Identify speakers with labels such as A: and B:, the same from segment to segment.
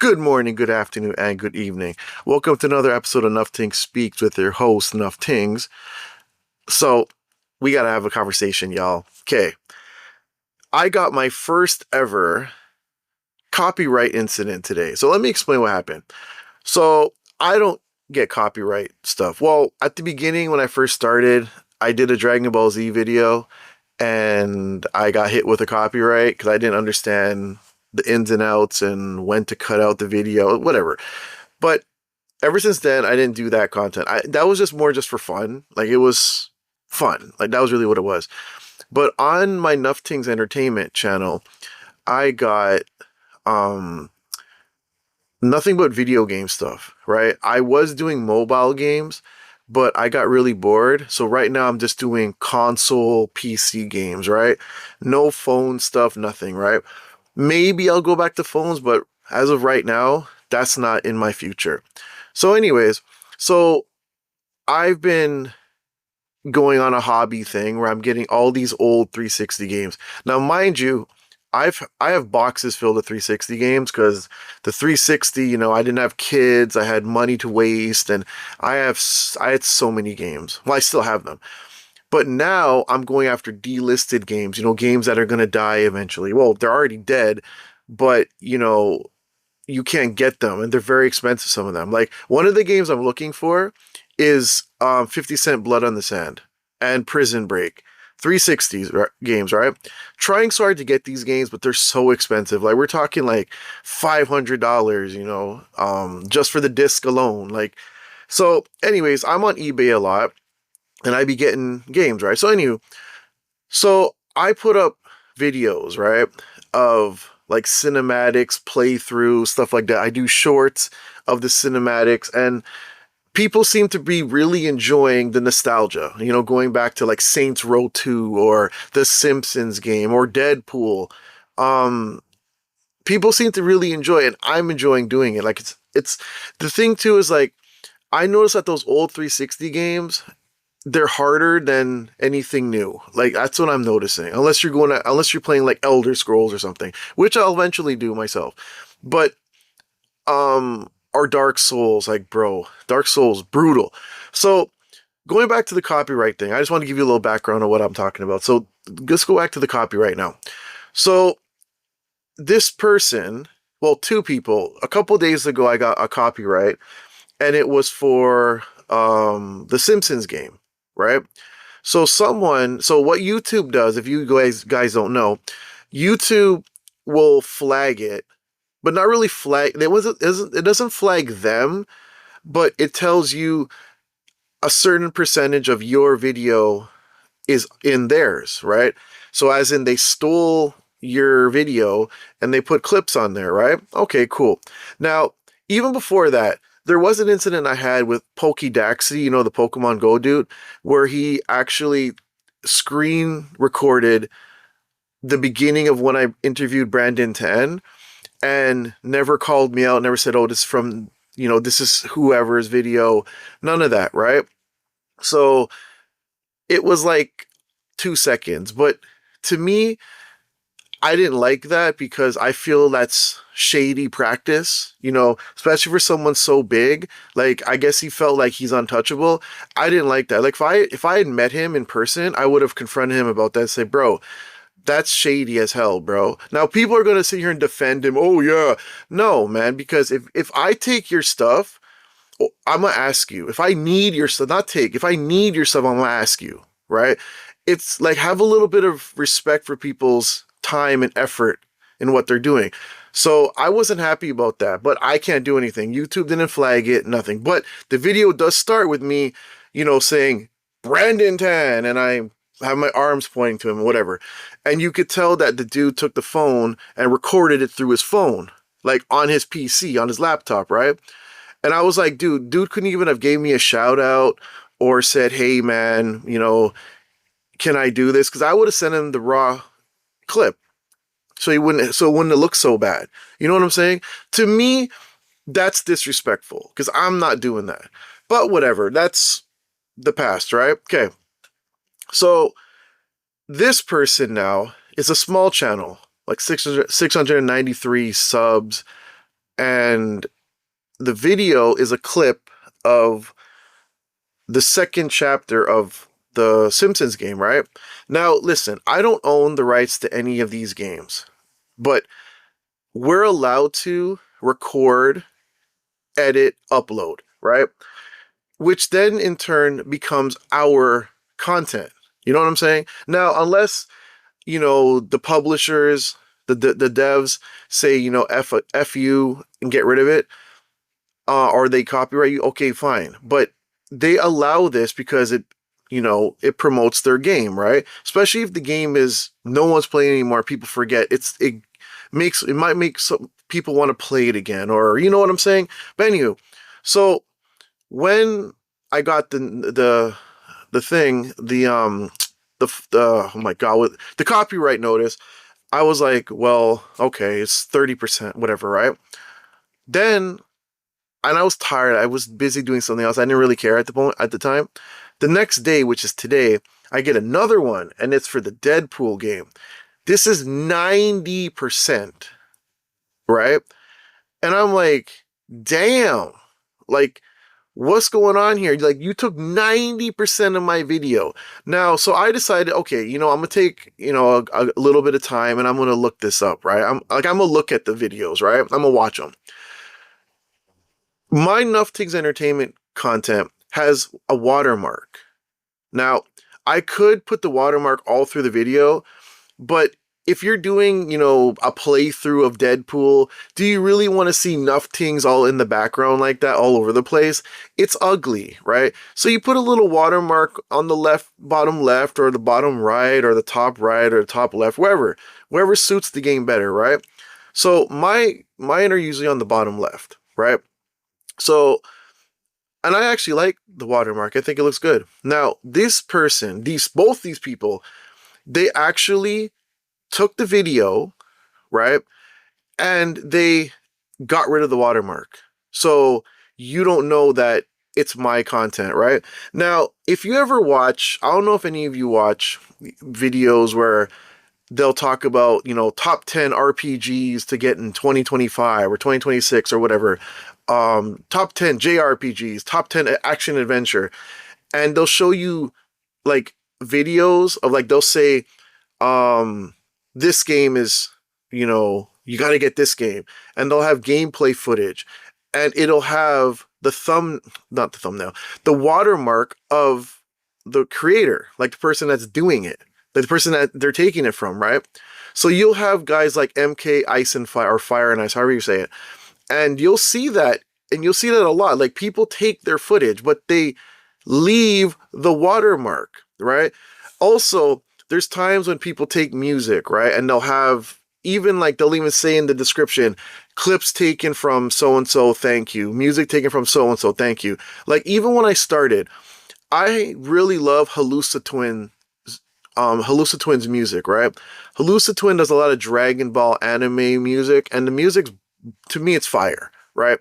A: Good morning, good afternoon, and good evening. Welcome to another episode of Nufftingz Speaks with your host, Nufftingz. So, we gotta have a conversation, y'all. Okay, I got my first ever copyright incident today. So, let me explain what happened. So, I don't get copyright stuff. Well, at the beginning, when I first started, I did a Dragon Ball Z video and I got hit with a copyright because I didn't understand the ins and outs and when to cut out the video, whatever. But ever since then, I didn't do that content. That was just more just for fun. Like it was fun. Like that was really what it was. But on my Nufftingz Entertainment channel, I got um nothing but video game stuff, right? I was doing mobile games, but I got really bored. So right now I'm just doing console PC games, right? No phone stuff, nothing, right? Maybe I'll go back to phones, but as of right now, that's not in my future. So anyways, so I've been going on a hobby thing where I'm getting all these old 360 games. Now, mind you, I have boxes filled with 360 games because the 360, I didn't have kids, I had money to waste, and I had so many games. Well, I still have them. But now I'm going after delisted games, games that are going to die eventually. Well, they're already dead, but you can't get them and they're very expensive, some of them. Like one of the games I'm looking for is 50 Cent Blood on the Sand and Prison Break. 360s games, right? Trying so hard to get these games, but they're so expensive. Like we're talking like $500, just for the disc alone. Like, so anyways, I'm on eBay a lot and I be getting games, right? So anywho, so I put up videos, right, of like cinematics, playthrough, stuff like that. I do shorts of the cinematics, and people seem to be really enjoying the nostalgia, going back to like Saints Row 2 or The Simpsons game or Deadpool. Um, People seem to really enjoy it, and I'm enjoying doing it. Like it's the thing too is like I noticed that those old 360 games, they're harder than anything new. Like that's what I'm noticing. Unless you're playing like Elder Scrolls or something, which I'll eventually do myself. But or Dark Souls, like bro, Dark Souls brutal. So going back to the copyright thing, I just want to give you a little background on what I'm talking about. So let's go back to the copyright now. So this person, well, two people, a couple days ago, I got a copyright, and it was for the Simpsons game, right? So what YouTube does, if you guys don't know, YouTube will flag it, but not really flag. It doesn't flag them, but it tells you a certain percentage of your video is in theirs, right? So as in they stole your video and they put clips on there, right? Okay, cool. Now, even before that, there was an incident I had with Pokédaxy, the Pokemon Go dude, where he actually screen recorded the beginning of when I interviewed Brandon 10 and never called me out, never said, oh, this is from, this is whoever's video, none of that, right? So it was like 2 seconds, but to me, I didn't like that because I feel that's shady practice, especially for someone so big. Like I guess he felt like he's untouchable. I didn't like that. Like if I had met him in person, I would have confronted him about that and say, "Bro, that's shady as hell, bro." Now people are going to sit here and defend him. "Oh yeah." No, man, because if I take your stuff, I'm going to ask you. If I need your stuff, not take. If I need your stuff, I'm going to ask you, right? It's like have a little bit of respect for people's time and effort in what they're doing. So I wasn't happy about that, but I can't do anything. YouTube didn't flag it, nothing. But the video does start with me, saying Brandon Tan, and I have my arms pointing to him, whatever. And you could tell that the dude took the phone and recorded it through his phone, like on his PC, on his laptop, right? And I was like, dude couldn't even have gave me a shout out or said, hey man, can I do this? Because I would have sent him the raw clip so it wouldn't look so bad. You know what I'm saying? To me, that's disrespectful because I'm not doing that. But whatever, that's the past, right? Okay. So this person now is a small channel, like 693 subs, and the video is a clip of the second chapter of the Simpsons game, right? Now, listen, I don't own the rights to any of these games, but we're allowed to record, edit, upload, right? Which then in turn becomes our content. You know what I'm saying? Now, unless, the publishers, the devs say, F you and get rid of it, or they copyright you, okay, fine. But they allow this because it promotes their game, right? Especially if the game is no one's playing anymore, people forget. It might make some people want to play it again, or you know what I'm saying. But anywho, so when I got the thing, oh my god, with the copyright notice, I was like, well, okay, it's 30%, whatever, right? Then, and I was tired. I was busy doing something else. I didn't really care at the time. The next day, which is today, I get another one, and it's for the Deadpool game. This is 90%, right? And I'm like, damn, like, what's going on here? Like, you took 90% of my video. Now, so I decided, okay, I'm gonna take, a little bit of time and I'm gonna look this up, right? I'm gonna look at the videos, right? I'm gonna watch them. My Nufftingz Entertainment content has a watermark. Now, I could put the watermark all through the video, but if you're doing, a playthrough of Deadpool, do you really want to see Nufftingz all in the background like that, all over the place? It's ugly, right? So you put a little watermark on the bottom left, or the bottom right, or the top right, or the top left, wherever suits the game better, right? So mine are usually on the bottom left, right? So, and I actually like the watermark. I think it looks good. Now, both these people, they actually took the video, right? And they got rid of the watermark. So you don't know that it's my content, right? Now, if you ever watch, I don't know if any of you watch videos where they'll talk about, top 10 RPGs to get in 2025 or 2026 or whatever. Top 10 JRPGs, top 10 action adventure. And they'll show you like videos of like, they'll say, this game is, you got to get this game. And they'll have gameplay footage. And it'll have not the thumbnail, the watermark of the creator, like the person that's doing it, the person that they're taking it from, right? So you'll have guys like MK Ice and Fire, or Fire and Ice, however you say it. And you'll see that a lot. Like, people take their footage, but they leave the watermark, right? Also, there's times when people take music, right? And they'll even say in the description, clips taken from so-and-so, thank you. Music taken from so-and-so, thank you. Like, even when I started, I really love Hallucitwin's music, right? Hallucitwin does a lot of Dragon Ball anime music, and the music, to me, it's fire, right?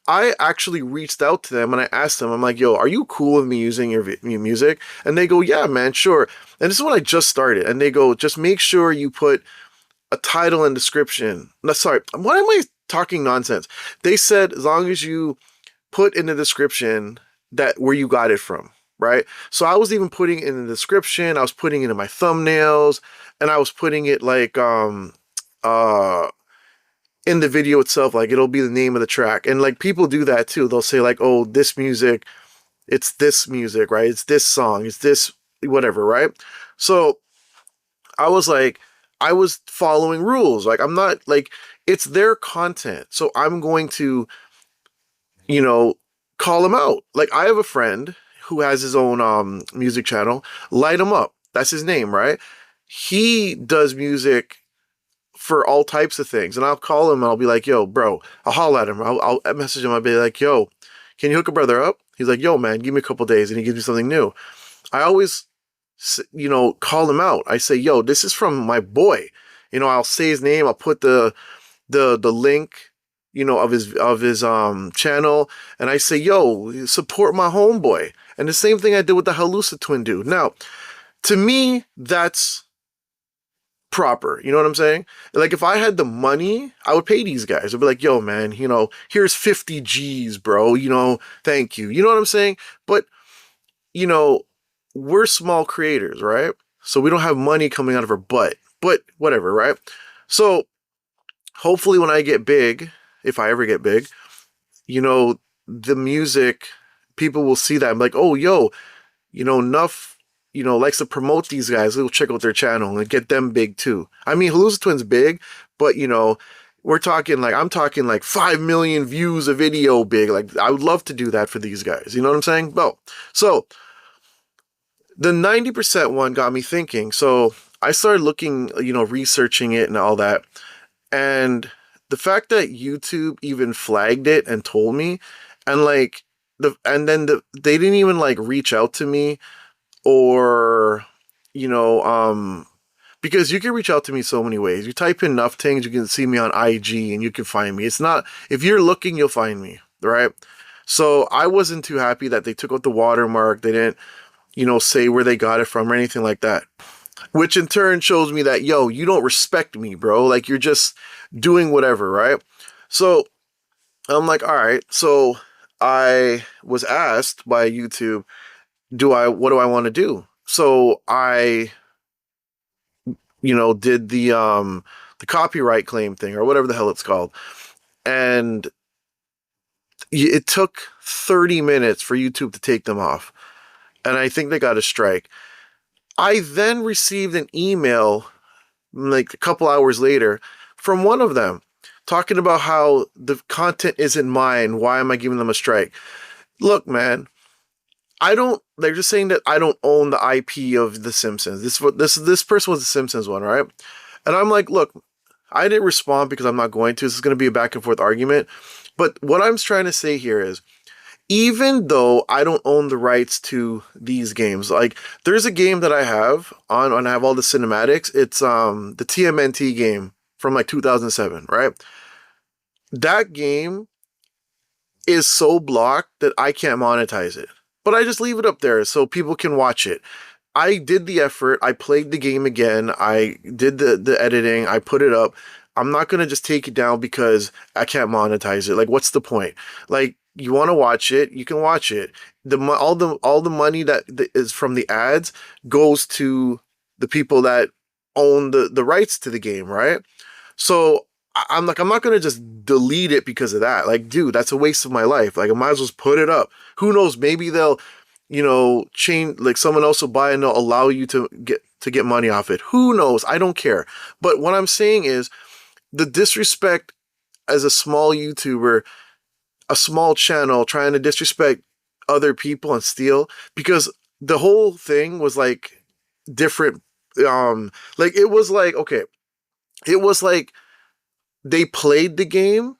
A: I actually reached out to them and I asked them, I'm like, yo, are you cool with me using your music? And they go, yeah, man, sure. And this is when I just started. And they go, just make sure you put a title and description. No, sorry, why am I talking nonsense? They said, as long as you put in the description where you got it from, right? So I was even putting it in the description, I was putting it in my thumbnails, and I was putting it like, in the video itself, like it'll be the name of the track. And like, people do that too. They'll say like, oh, this music, it's this music, right? It's this song, it's this whatever, right? So I was following rules. Like, I'm not like, it's their content. So I'm going to, call them out. Like, I have a friend who has his own music channel, Light 'em Up. That's his name, right? He does music for all types of things. And I'll call him and I'll be like, yo, bro, I'll holler at him. I'll message him. I'll be like, yo, can you hook a brother up? He's like, yo, man, give me a couple days. And he gives me something new. I always, call him out. I say, yo, this is from my boy. I'll say his name. I'll put the link, of his channel. And I say, yo, support my homeboy. And the same thing I did with the Hallucitwin dude. Now, to me, that's proper. You know what I'm saying? Like if I had the money, I would pay these guys. I'd be like, yo, man, here's 50 G's, bro. Thank you. You know what I'm saying? But, you know, we're small creators, right? So we don't have money coming out of our butt. But whatever, right? So hopefully when I get big, if I ever get big, the music, people will see that. I'm like, oh, yo, Nuff, likes to promote these guys. We'll check out their channel and get them big too. I mean, Halusa Twins big, but I'm talking like 5 million views a video big. Like, I would love to do that for these guys. You know what I'm saying? Well, so the 90% one got me thinking. So I started looking, researching it and all that. And the fact that YouTube even flagged it and told me, and like, they didn't even like reach out to me or, because you can reach out to me so many ways. You type in Nufftingz, you can see me on IG and you can find me. It's not, if you're looking, you'll find me, right? So I wasn't too happy that they took out the watermark. They didn't, say where they got it from or anything like that. Which in turn shows me that, yo, you don't respect me, bro. Like, you're just doing whatever, right? So I'm like, all right. So I was asked by YouTube, what do I want to do? So I, did the copyright claim thing or whatever the hell it's called. And it took 30 minutes for YouTube to take them off. And I think they got a strike. I then received an email like a couple hours later from one of them talking about how the content isn't mine. Why am I giving them a strike? Look, man, they're just saying that I don't own the IP of The Simpsons. This person was the Simpsons one, right? And I'm like, look, I didn't respond because I'm not going to. This is going to be a back and forth argument. But what I'm trying to say here is, even though I don't own the rights to these games, like there's a game that I have on, and I have all the cinematics. It's the TMNT game from like 2007, right? That game is so blocked that I can't monetize it. But I just leave it up there so people can watch it. I did the effort. I played the game again. I did the editing. I put it up. I'm not going to just take it down because I can't monetize it. Like, what's the point? Like, you want to watch it, you can watch it. All the money that is from the ads goes to the people that own the rights to the game, right? So I'm like, I'm not going to just delete it because of that. Like, dude, that's a waste of my life. Like, I might as well just put it up. Who knows? Maybe they'll, change, like someone else will buy and they'll allow you to get money off it. Who knows? I don't care. But what I'm saying is the disrespect as a small YouTuber, a small channel trying to disrespect other people and steal, because the whole thing was like different. Like it was like, okay, it was like they played the game,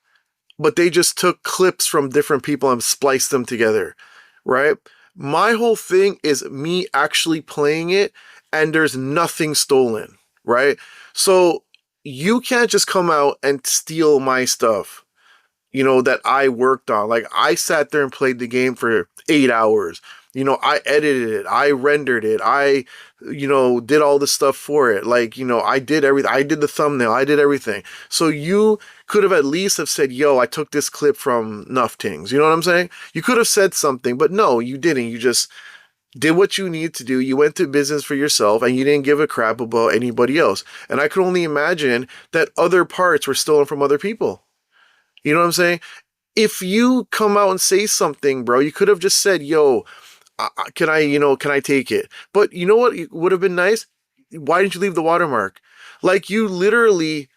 A: but they just took clips from different people and spliced them together, right? My whole thing is me actually playing it and there's nothing stolen, right? So you can't just come out and steal my stuff, that I worked on. Like, I sat there and played the game for 8 hours. I edited it. I rendered it. I, did all the stuff for it. Like, I did everything. I did the thumbnail. I did everything. So you could have at least have said, yo, I took this clip from Nufftingz. You know what I'm saying? You could have said something, but no, you didn't. You just did what you needed to do. You went to business for yourself and you didn't give a crap about anybody else. And I could only imagine that other parts were stolen from other people. You know what I'm saying? If you come out and say something, bro, you could have just said, yo, can I take it? But you know what would have been nice? Why didn't you leave the watermark? Like, you literally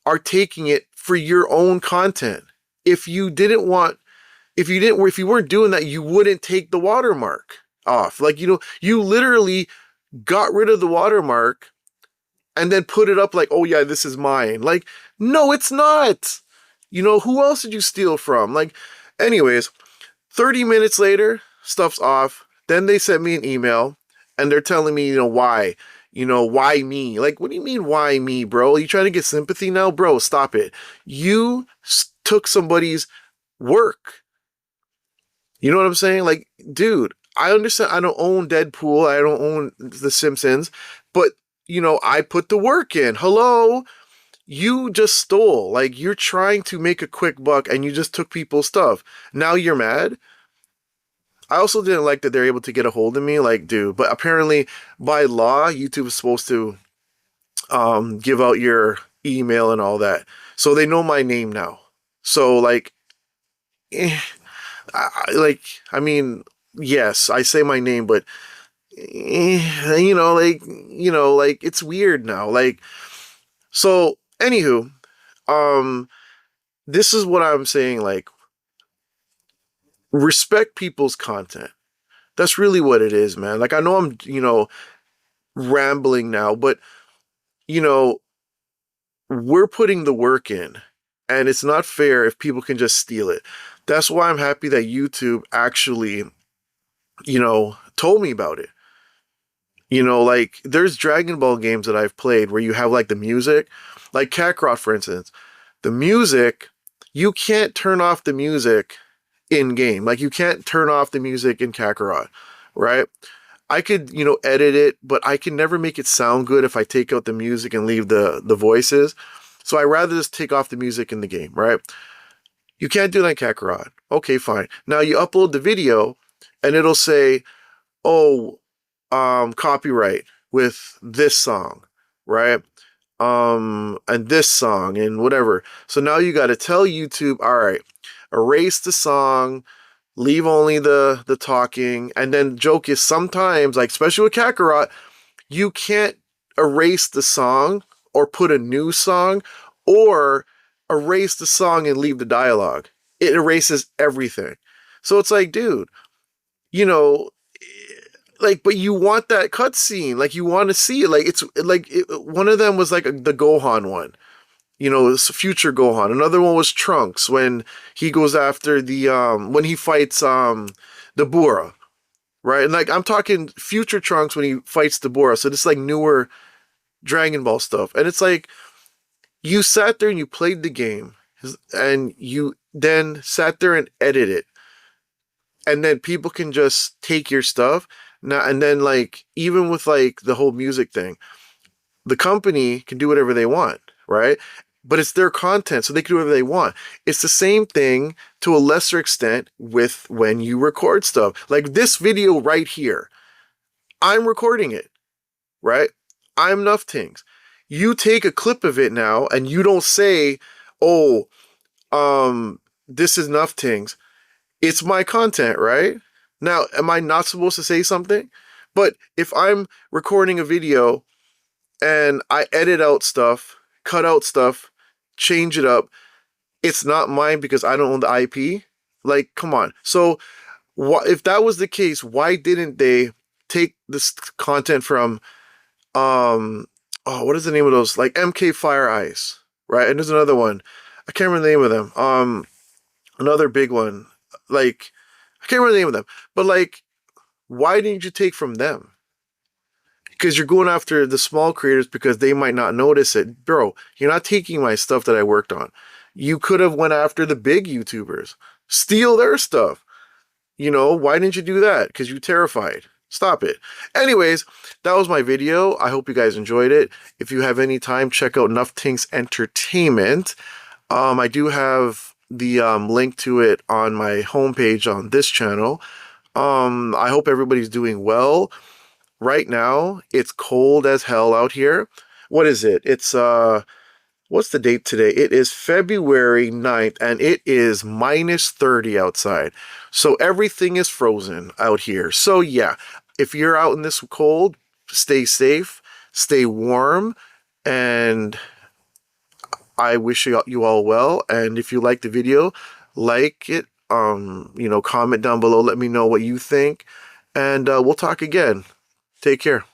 A: are taking it for your own content. If you weren't doing that, you wouldn't take the watermark off. Like, you literally got rid of the watermark and then put it up like, oh yeah, this is mine. Like, no, it's not. Who else did you steal from? Like, anyways, 30 minutes later, stuff's off. Then they sent me an email and they're telling me, why? Why me? Like, what do you mean, why me, bro? Are you trying to get sympathy now? Bro, stop it. You took somebody's work. You know what I'm saying? Like, dude, I understand I don't own Deadpool. I don't own The Simpsons. But I put the work in. Hello? You just stole. Like, you're trying to make a quick buck and you just took people's stuff. Now you're mad? I also didn't like that they're able to get a hold of me. Like, dude, but apparently by law, YouTube is supposed to give out your email and all that. So they know my name now. So like, eh, I mean, yes, I say my name, but like it's weird now. Like, so anywho, um, this is what I'm saying. Like, respect people's content. That's really what it is, man. Like, I know I'm, rambling now, but you know, we're putting the work in, and it's not fair if people can just steal it. That's why I'm happy that YouTube actually, told me about it. Like there's Dragon Ball games that I've played where you have like the music, like Kakarot, for instance. The music, you can't turn off the music in game. Like you can't turn off the music in Kakarot, right? I could, edit it, but I can never make it sound good if I take out the music and leave the voices. So I rather just take off the music in the game, right? You can't do that in Kakarot. Okay, fine. Now you upload the video and it'll say, oh, copyright with this song, right? And this song and whatever. So now you got to tell YouTube, all right, erase the song, leave only the talking. And then the joke is sometimes, like especially with Kakarot, you can't erase the song or put a new song or erase the song and leave the dialogue. It erases everything. So it's like, dude, you know, like, but you want that cutscene, like you want to see it. Like it's like one of them was like the Gohan one, it's future Gohan. Another one was Trunks when he goes after the when he fights the Bura, right? And like I'm talking future Trunks when he fights the Bura. So this like newer Dragon Ball stuff, and it's like you sat there and you played the game, and you then sat there and edited it, and then people can just take your stuff now. And then like even with like the whole music thing, the company can do whatever they want, right? But it's their content, so they can do whatever they want. It's the same thing to a lesser extent with when you record stuff. Like this video right here, I'm recording it, right? I'm Nufftingz. You take a clip of it now and you don't say, oh, this is Nufftingz. It's my content, right? Now, am I not supposed to say something? But if I'm recording a video and I edit out stuff, cut out stuff, change it up, it's not mine because I don't own the IP. Like, come on. So, if that was the case, why didn't they take this content from, what is the name of those? Like MK Fire Ice, right? And there's another one. I can't remember the name of them. Another big one. Like, I can't remember the name of them. But like, why didn't you take from them? Because you're going after the small creators because they might not notice it. Bro, you're not taking my stuff that I worked on. You could have went after the big YouTubers. Steal their stuff. Why didn't you do that? Because you're terrified. Stop it. Anyways, that was my video. I hope you guys enjoyed it. If you have any time, check out Nufftingz Entertainment. I do have the link to it on my homepage on this channel. I hope everybody's doing well. Right now, it's cold as hell out here. What is it? It's, what's the date today? It is February 9th, and it is minus 30 outside. So everything is frozen out here. So yeah, if you're out in this cold, stay safe, stay warm, and I wish you all well. And if you like the video, like it, comment down below, let me know what you think, and we'll talk again. Take care.